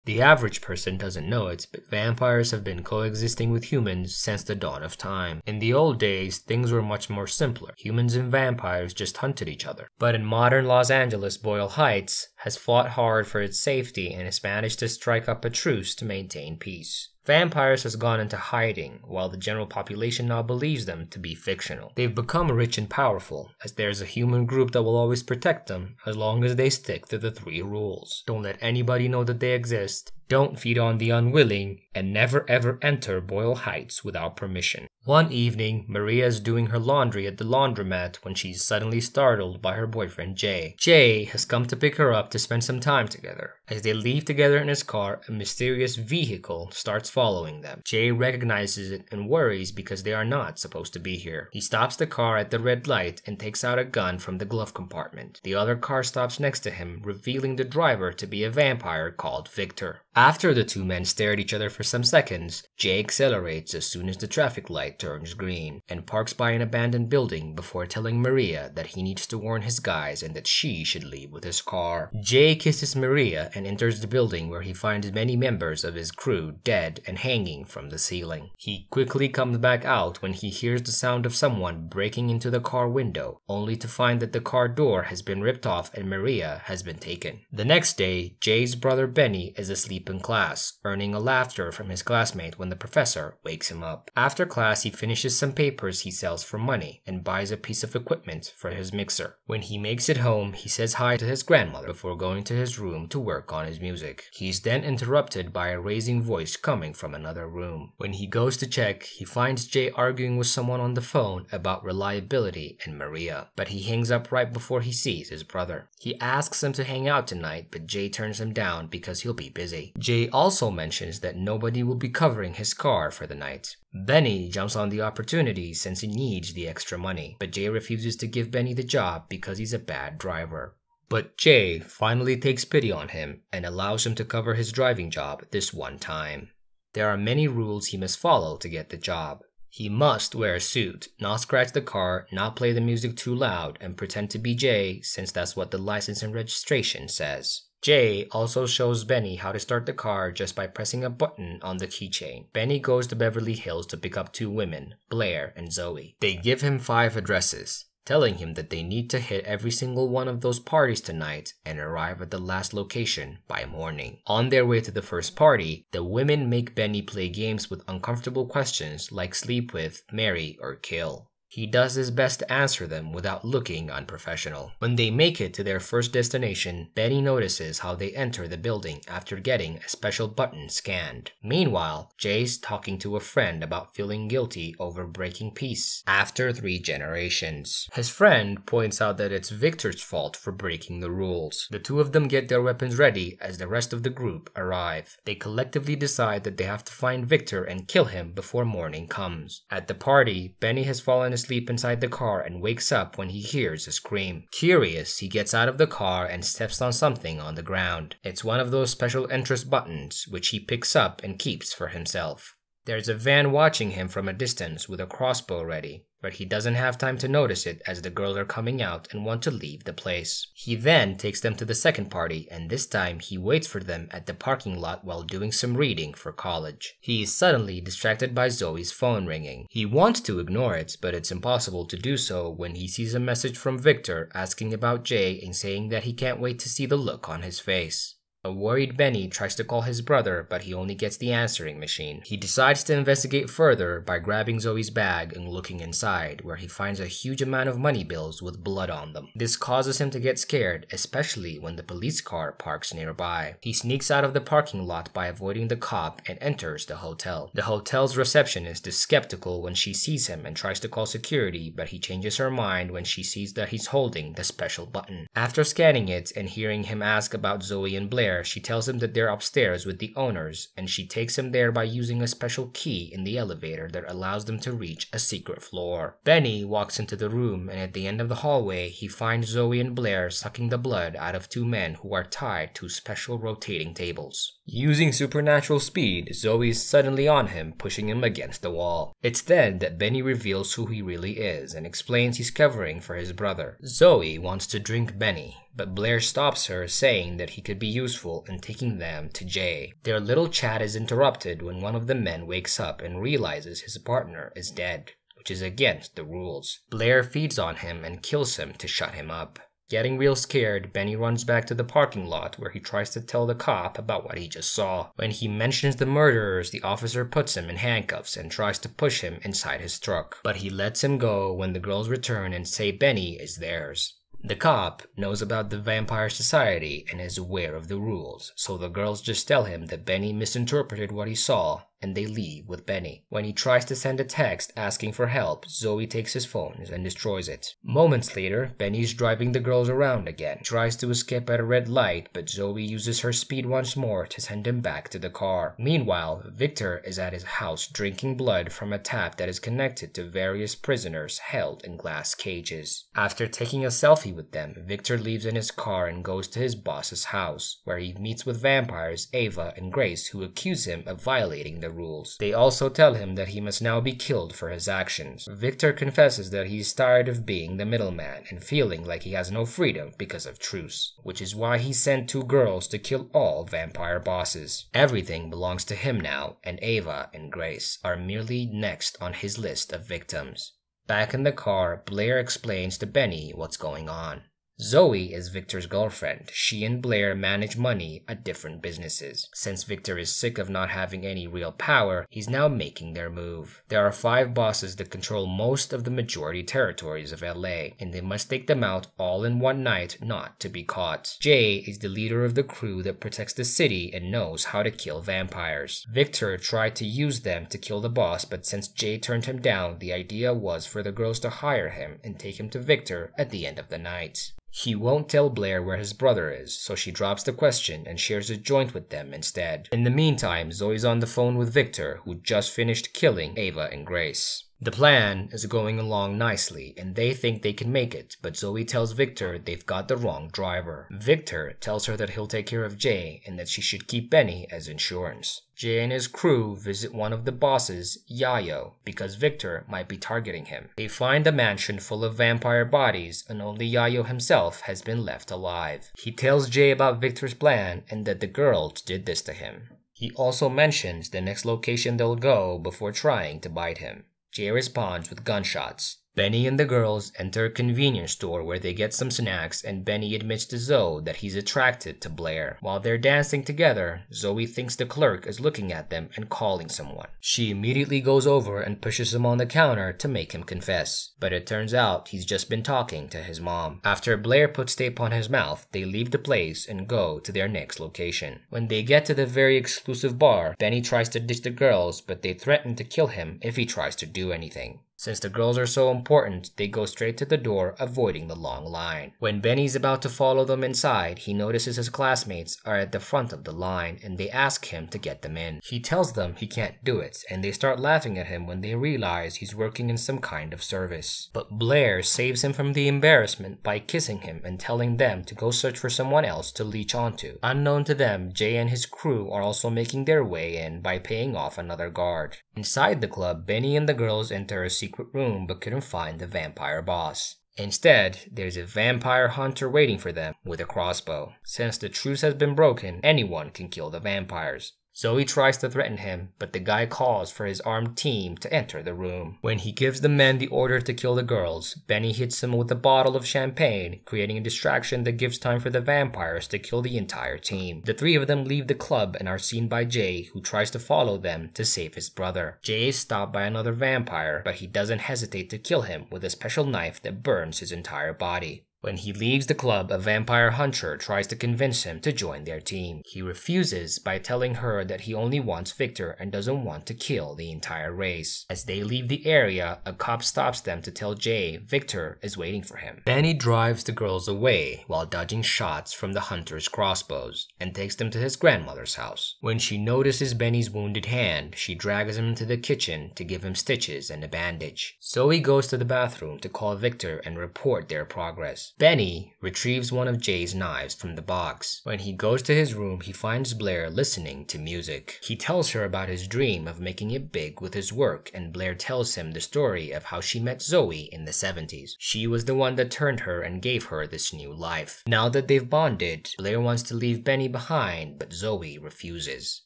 The average person doesn't know it, but vampires have been coexisting with humans since the dawn of time. In the old days, things were much more simpler. Humans and vampires just hunted each other. But in modern Los Angeles, Boyle Heights has fought hard for its safety and has managed to strike up a truce to maintain peace. Vampires has gone into hiding, while the general population now believes them to be fictional. They've become rich and powerful, as there's a human group that will always protect them as long as they stick to the 3 rules. Don't let anybody know that they exist, don't feed on the unwilling, and never ever enter Boyle Heights without permission. One evening, Maria is doing her laundry at the laundromat when she's suddenly startled by her boyfriend Jay. Jay has come to pick her up to spend some time together. As they leave together in his car, a mysterious vehicle starts following them. Jay recognizes it and worries because they are not supposed to be here. He stops the car at the red light and takes out a gun from the glove compartment. The other car stops next to him, revealing the driver to be a vampire called Victor. After the two men stare at each other for some seconds, Jay accelerates as soon as the traffic light turns green and parks by an abandoned building before telling Maria that he needs to warn his guys and that she should leave with his car. Jay kisses Maria and enters the building where he finds many members of his crew dead and hanging from the ceiling. He quickly comes back out when he hears the sound of someone breaking into the car window, only to find that the car door has been ripped off and Maria has been taken. The next day, Jay's brother Benny is asleep in class, earning a laughter from his classmate when the professor wakes him up. After class, he finishes some papers he sells for money and buys a piece of equipment for his mixer. When he makes it home, he says hi to his grandmother before going to his room to work on his music. He's then interrupted by a raising voice coming from another room. When he goes to check, he finds Jay arguing with someone on the phone about reliability and Maria, but he hangs up right before he sees his brother. He asks him to hang out tonight, but Jay turns him down because he'll be busy. Jay also mentions that nobody will be covering his car for the night. Benny jumps on the opportunity since he needs the extra money, but Jay refuses to give Benny the job because he's a bad driver. But Jay finally takes pity on him and allows him to cover his driving job this one time. There are many rules he must follow to get the job. He must wear a suit, not scratch the car, not play the music too loud, and pretend to be Jay since that's what the license and registration says. Jay also shows Benny how to start the car just by pressing a button on the keychain. Benny goes to Beverly Hills to pick up 2 women, Blair and Zoe. They give him 5 addresses, telling him that they need to hit every single one of those parties tonight and arrive at the last location by morning. On their way to the first party, the women make Benny play games with uncomfortable questions like sleep with, marry, or kill. He does his best to answer them without looking unprofessional. When they make it to their first destination, Benny notices how they enter the building after getting a special button scanned. Meanwhile, Jay's talking to a friend about feeling guilty over breaking peace after 3 generations. His friend points out that it's Victor's fault for breaking the rules. The two of them get their weapons ready as the rest of the group arrive. They collectively decide that they have to find Victor and kill him before morning comes. At the party, Benny has fallen asleep inside the car and wakes up when he hears a scream. Curious, he gets out of the car and steps on something on the ground. It's one of those special interest buttons, which he picks up and keeps for himself. There's a van watching him from a distance with a crossbow ready, but he doesn't have time to notice it as the girls are coming out and want to leave the place. He then takes them to the second party, and this time he waits for them at the parking lot while doing some reading for college. He is suddenly distracted by Zoe's phone ringing. He wants to ignore it, but it's impossible to do so when he sees a message from Victor asking about Jay and saying that he can't wait to see the look on his face. A worried Benny tries to call his brother, but he only gets the answering machine. He decides to investigate further by grabbing Zoe's bag and looking inside, where he finds a huge amount of money bills with blood on them. This causes him to get scared, especially when the police car parks nearby. He sneaks out of the parking lot by avoiding the cop and enters the hotel. The hotel's receptionist is skeptical when she sees him and tries to call security, but he changes her mind when she sees that he's holding the special button. After scanning it and hearing him ask about Zoe and Blair, she tells him that they're upstairs with the owners, and she takes him there by using a special key in the elevator that allows them to reach a secret floor. Benny walks into the room, and at the end of the hallway, he finds Zoe and Blair sucking the blood out of 2 men who are tied to special rotating tables. Using supernatural speed, Zoe is suddenly on him, pushing him against the wall. It's then that Benny reveals who he really is and explains he's covering for his brother. Zoe wants to drink Benny, but Blair stops her, saying that he could be useful in taking them to Jay. Their little chat is interrupted when one of the men wakes up and realizes his partner is dead, which is against the rules. Blair feeds on him and kills him to shut him up. Getting real scared, Benny runs back to the parking lot where he tries to tell the cop about what he just saw. When he mentions the murderers, the officer puts him in handcuffs and tries to push him inside his truck. But he lets him go when the girls return and say Benny is theirs. The cop knows about the Vampire Society and is aware of the rules, so the girls just tell him that Benny misinterpreted what he saw, and they leave with Benny. When he tries to send a text asking for help, Zoe takes his phone and destroys it. Moments later, Benny's driving the girls around again. He tries to escape at a red light, but Zoe uses her speed once more to send him back to the car. Meanwhile, Victor is at his house drinking blood from a tap that is connected to various prisoners held in glass cages. After taking a selfie with them, Victor leaves in his car and goes to his boss's house, where he meets with vampires Ava and Grace, who accuse him of violating the rules. They also tell him that he must now be killed for his actions. Victor confesses that he's tired of being the middleman and feeling like he has no freedom because of truce, which is why he sent 2 girls to kill all vampire bosses. Everything belongs to him now, and Ava and Grace are merely next on his list of victims. Back in the car, Blair explains to Benny what's going on. Zoe is Victor's girlfriend. She and Blair manage money at different businesses. Since Victor is sick of not having any real power, he's now making their move. There are 5 bosses that control most of the majority territories of LA, and they must take them out all in one night not to be caught. Jay is the leader of the crew that protects the city and knows how to kill vampires. Victor tried to use them to kill the boss, but since Jay turned him down, the idea was for the girls to hire him and take him to Victor at the end of the night. He won't tell Blair where his brother is, so she drops the question and shares a joint with them instead. In the meantime, Zoe's on the phone with Victor, who just finished killing Ava and Grace. The plan is going along nicely, and they think they can make it, but Zoe tells Victor they've got the wrong driver. Victor tells her that he'll take care of Jay and that she should keep Benny as insurance. Jay and his crew visit one of the bosses, Yayo, because Victor might be targeting him. They find a mansion full of vampire bodies, and only Yayo himself has been left alive. He tells Jay about Victor's plan and that the girls did this to him. He also mentions the next location they'll go before trying to bite him. Jay responds with gunshots. Benny and the girls enter a convenience store where they get some snacks, and Benny admits to Zoe that he's attracted to Blair. While they're dancing together, Zoe thinks the clerk is looking at them and calling someone. She immediately goes over and pushes him on the counter to make him confess, but it turns out he's just been talking to his mom. After Blair puts tape on his mouth, they leave the place and go to their next location. When they get to the very exclusive bar, Benny tries to ditch the girls, but they threaten to kill him if he tries to do anything. Since the girls are so important, they go straight to the door, avoiding the long line. When Benny's about to follow them inside, he notices his classmates are at the front of the line, and they ask him to get them in. He tells them he can't do it, and they start laughing at him when they realize he's working in some kind of service. But Blair saves him from the embarrassment by kissing him and telling them to go search for someone else to leech onto. Unknown to them, Jay and his crew are also making their way in by paying off another guard. Inside the club, Benny and the girls enter a secret room but couldn't find the vampire boss. Instead, there's a vampire hunter waiting for them with a crossbow. Since the truce has been broken, anyone can kill the vampires. Zoe tries to threaten him, but the guy calls for his armed team to enter the room. When he gives the men the order to kill the girls, Benny hits him with a bottle of champagne, creating a distraction that gives time for the vampires to kill the entire team. The 3 of them leave the club and are seen by Jay, who tries to follow them to save his brother. Jay is stopped by another vampire, but he doesn't hesitate to kill him with a special knife that burns his entire body. When he leaves the club, a vampire hunter tries to convince him to join their team. He refuses by telling her that he only wants Victor and doesn't want to kill the entire race. As they leave the area, a cop stops them to tell Jay Victor is waiting for him. Benny drives the girls away while dodging shots from the hunter's crossbows and takes them to his grandmother's house. When she notices Benny's wounded hand, she drags him into the kitchen to give him stitches and a bandage. Zoe goes to the bathroom to call Victor and report their progress. house. Benny retrieves one of Jay's knives from the box. When he goes to his room, he finds Blair listening to music. He tells her about his dream of making it big with his work, and Blair tells him the story of how she met Zoe in the 70s. She was the one that turned her and gave her this new life. Now that they've bonded, Blair wants to leave Benny behind, but Zoe refuses.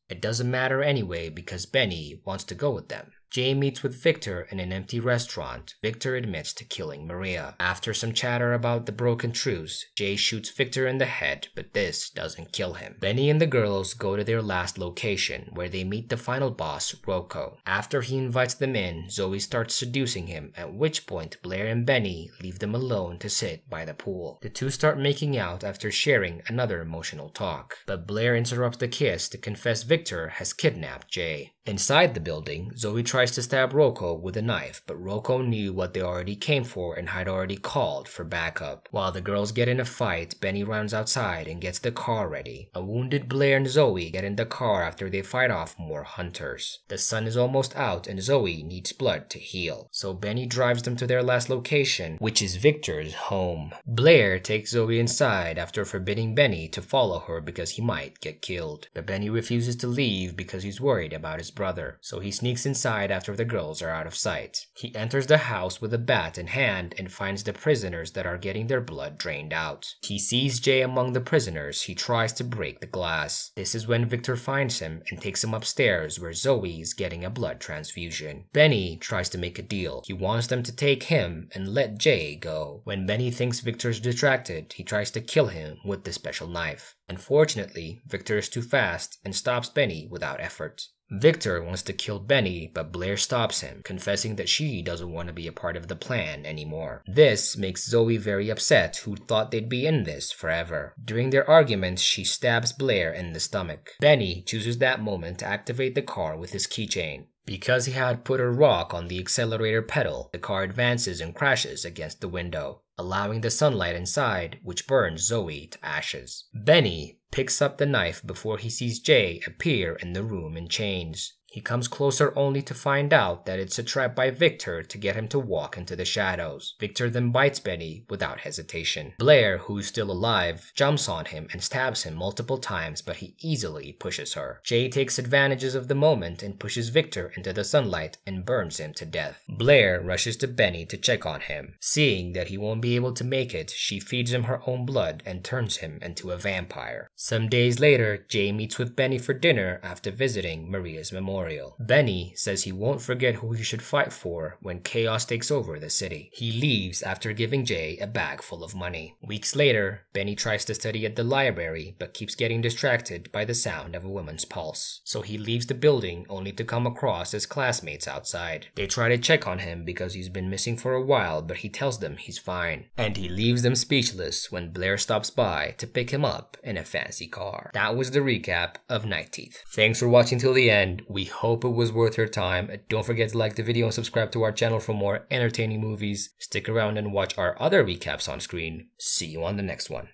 It doesn't matter anyway because Benny wants to go with them. Jay meets with Victor in an empty restaurant. Victor admits to killing Maria. After some chatter about the broken truce, Jay shoots Victor in the head, but this doesn't kill him. Benny and the girls go to their last location, where they meet the final boss, Rocco. After he invites them in, Zoe starts seducing him, at which point Blair and Benny leave them alone to sit by the pool. The two start making out after sharing another emotional talk, but Blair interrupts the kiss to confess Victor has kidnapped Jay. Inside the building, Zoe tries to stab Rocco with a knife, but Rocco knew what they already came for and had already called for backup. While the girls get in a fight, Benny runs outside and gets the car ready. A wounded Blair and Zoe get in the car after they fight off more hunters. The sun is almost out and Zoe needs blood to heal, so Benny drives them to their last location, which is Victor's home. Blair takes Zoe inside after forbidding Benny to follow her because he might get killed. But Benny refuses to leave because he's worried about his brother, so he sneaks inside after the girls are out of sight. He enters the house with a bat in hand and finds the prisoners that are getting their blood drained out. He sees Jay among the prisoners. He tries to break the glass. This is when Victor finds him and takes him upstairs where Zoe is getting a blood transfusion. Benny tries to make a deal. He wants them to take him and let Jay go. When Benny thinks Victor's distracted, he tries to kill him with the special knife. Unfortunately, Victor is too fast and stops Benny without effort. Victor wants to kill Benny, but Blair stops him, confessing that she doesn't want to be a part of the plan anymore. This makes Zoe very upset, who thought they'd be in this forever. During their arguments, she stabs Blair in the stomach. Benny chooses that moment to activate the car with his keychain. Because he had put a rock on the accelerator pedal, the car advances and crashes against the window, allowing the sunlight inside, which burns Zoe to ashes. Benny picks up the knife before he sees Jay appear in the room in chains. He comes closer only to find out that it's a trap by Victor to get him to walk into the shadows. Victor then bites Benny without hesitation. Blair, who's still alive, jumps on him and stabs him multiple times, but he easily pushes her. Jay takes advantages of the moment and pushes Victor into the sunlight and burns him to death. Blair rushes to Benny to check on him. Seeing that he won't be able to make it, she feeds him her own blood and turns him into a vampire. Some days later, Jay meets with Benny for dinner after visiting Maria's memorial. Benny says he won't forget who he should fight for when chaos takes over the city. He leaves after giving Jay a bag full of money. Weeks later, Benny tries to study at the library but keeps getting distracted by the sound of a woman's pulse. So he leaves the building only to come across his classmates outside. They try to check on him because he's been missing for a while, but he tells them he's fine. And he leaves them speechless when Blair stops by to pick him up in a fancy car. That was the recap of Night Teeth. Thanks for watching till the end. We hope it was worth your time. Don't forget to like the video and subscribe to our channel for more entertaining movies. Stick around and watch our other recaps on screen. See you on the next one.